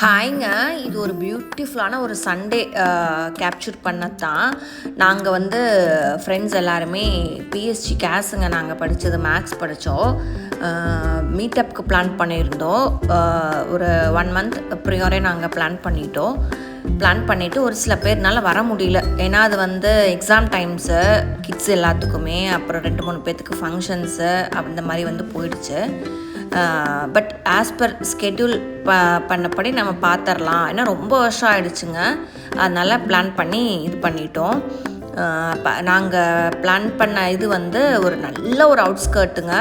ஹாய்ங்க. இது ஒரு பியூட்டிஃபுல்லான ஒரு சண்டே கேப்சர் பண்ணது தான். நாங்கள் வந்து ஃப்ரெண்ட்ஸ் எல்லாருமே பிஎஸ்சி கேஸுங்க, நாங்கள் படித்தது மேக்ஸ் படித்தோம். மீட்டப்புக்கு பிளான் பண்ணியிருந்தோம். ஒரு 1 மந்த் ப்ரியோரே நாங்கள் பிளான் பண்ணிவிட்டு ஒரு சில பேர்னால வர முடியல. ஏன்னா அது வந்து எக்ஸாம் டைம்ஸு கிட்ஸ் எல்லாத்துக்குமே, அப்புறம் 2-3 பேர்த்துக்கு ஃபங்க்ஷன்ஸு அந்த மாதிரி வந்து போயிடுச்சு. பட் ஆஸ் பர் ஸ்கெட்யூல் பண்ணப்படி நம்ம பார்த்துடலாம். ஏன்னா ரொம்ப வருஷம் ஆகிடுச்சுங்க. அதனால் பிளான் பண்ணி இது பண்ணிட்டோம். நாங்கள் பிளான் பண்ண இது வந்து ஒரு நல்ல ஒரு அவுட்ஸ்கர்ட்டுங்க.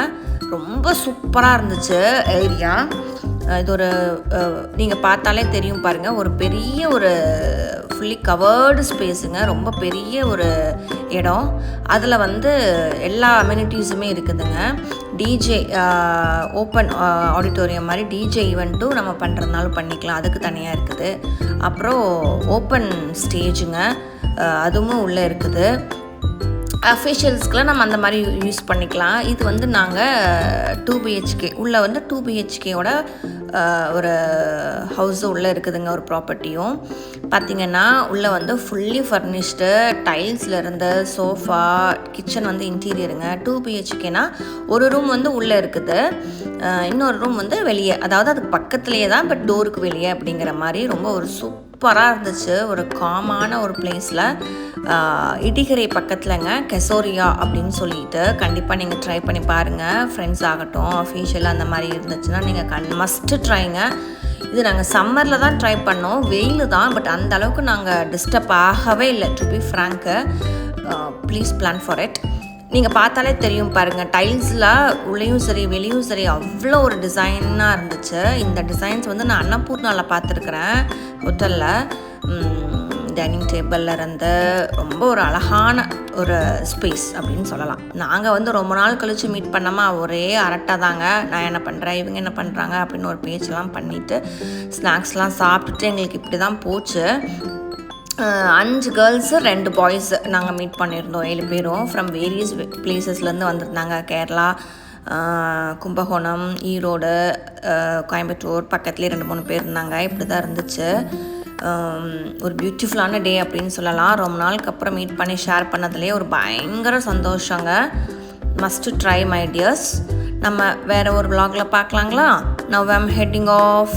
ரொம்ப சூப்பராக இருந்துச்சு ஏரியா. இது ஒரு நீங்கள் பார்த்தாலே தெரியும் பாருங்கள், ஒரு பெரிய ஒரு ஃபுல்லி கவர்டு ஸ்பேஸுங்க. ரொம்ப பெரிய ஒரு இடம். அதில் வந்து எல்லா அம்யூனிட்டிஸுமே இருக்குதுங்க. டிஜே ஓப்பன் ஆடிட்டோரியம் மாதிரி டிஜே ஈவெண்ட்டும் நம்ம பண்ணுறதுனாலும் பண்ணிக்கலாம், அதுக்கு தனியாக இருக்குது. அப்புறம் ஓப்பன் ஸ்டேஜுங்க, அதுவும் உள்ளே இருக்குது. அஃபிஷியல்ஸ்க்கெலாம் நம்ம அந்த மாதிரி யூஸ் பண்ணிக்கலாம். இது வந்து நாங்கள் 2 BHK உள்ளே வந்து 2 BHKயோட ஒரு ஹவுஸு உள்ளே இருக்குதுங்க. ஒரு ப்ராப்பர்ட்டியும் பார்த்திங்கன்னா உள்ளே வந்து ஃபுல்லி ஃபர்னிஷ்டு, டைல்ஸில் இருந்த சோஃபா, கிச்சன் வந்து இன்டீரியருங்க. 2 BHKனா ஒரு ரூம் வந்து உள்ளே இருக்குது, இன்னொரு ரூம் வந்து வெளியே, அதாவது அதுக்கு பக்கத்துலேயே தான், பட் டோருக்கு வெளியே அப்படிங்கிற மாதிரி ரொம்ப ஒரு சூப்பராக இருந்துச்சு. ஒரு காமான ஒரு பிளேஸில், இடிகரை பக்கத்துலங்க, கெசோரியா அப்படின்னு சொல்லிட்டு கண்டிப்பாக நீங்கள் ட்ரை பண்ணி பாருங்கள். ஃப்ரெண்ட்ஸ் ஆகட்டும், அஃபீஷியலாக அந்த மாதிரி இருந்துச்சுன்னா நீங்கள் மஸ்ட்டு ட்ரைங்க. இது நாங்கள் சம்மரில் தான் ட்ரை பண்ணோம். வெயில் தான், பட் அந்த அளவுக்கு நாங்கள் டிஸ்டர்ப் ஆகவே இல்லை. To be frank, please plan for it. நீங்கள் பார்த்தாலே தெரியும் பாருங்கள், டைல்ஸில் உள்ளேயும் சரி வெளியும் சரி அவ்வளோ ஒரு டிசைனாக இருந்துச்சு. இந்த டிசைன்ஸ் வந்து நான் அன்னபூர்ணாவில் பார்த்துருக்குறேன் ஹோட்டலில். டைனிங் டேபிளில் இருந்து ரொம்ப ஒரு அழகான ஒரு ஸ்பேஸ் அப்படின்னு சொல்லலாம். நாங்கள் வந்து ரொம்ப நாள் கழித்து மீட் பண்ணாமல் ஒரே அரட்டை தாங்க. நான் என்ன பண்ணுறேன், இவங்க என்ன பண்ணுறாங்க அப்படின்னு ஒரு பேச்செல்லாம் பண்ணிவிட்டு ஸ்நாக்ஸ்லாம் சாப்பிட்டுட்டு எங்களுக்கு இப்படி தான் போச்சு. 5 கேர்ள்ஸு 2 பாய்ஸு நாங்கள் மீட் பண்ணியிருந்தோம். 7 பேரும் ஃப்ரம் வேரியஸ் பிளேசஸ்லேருந்து வந்திருந்தாங்க. கேரளா, கும்பகோணம், ஈரோடு, கோயம்புத்தூர், பக்கத்துலேயே 2-3 பேர் இருந்தாங்க. இப்படி தான் இருந்துச்சு. ஒரு பியூட்டிஃபுல்லான டே அப்படின்னு சொல்லலாம். ரொம்ப நாளுக்கு அப்புறம் மீட் பண்ணி ஷேர் பண்ணதுலேயே ஒரு பயங்கர சந்தோஷங்க. Must try my dears. நம்ம வேறு ஒரு vlogல பார்க்கலாங்களா? Now I'm heading of.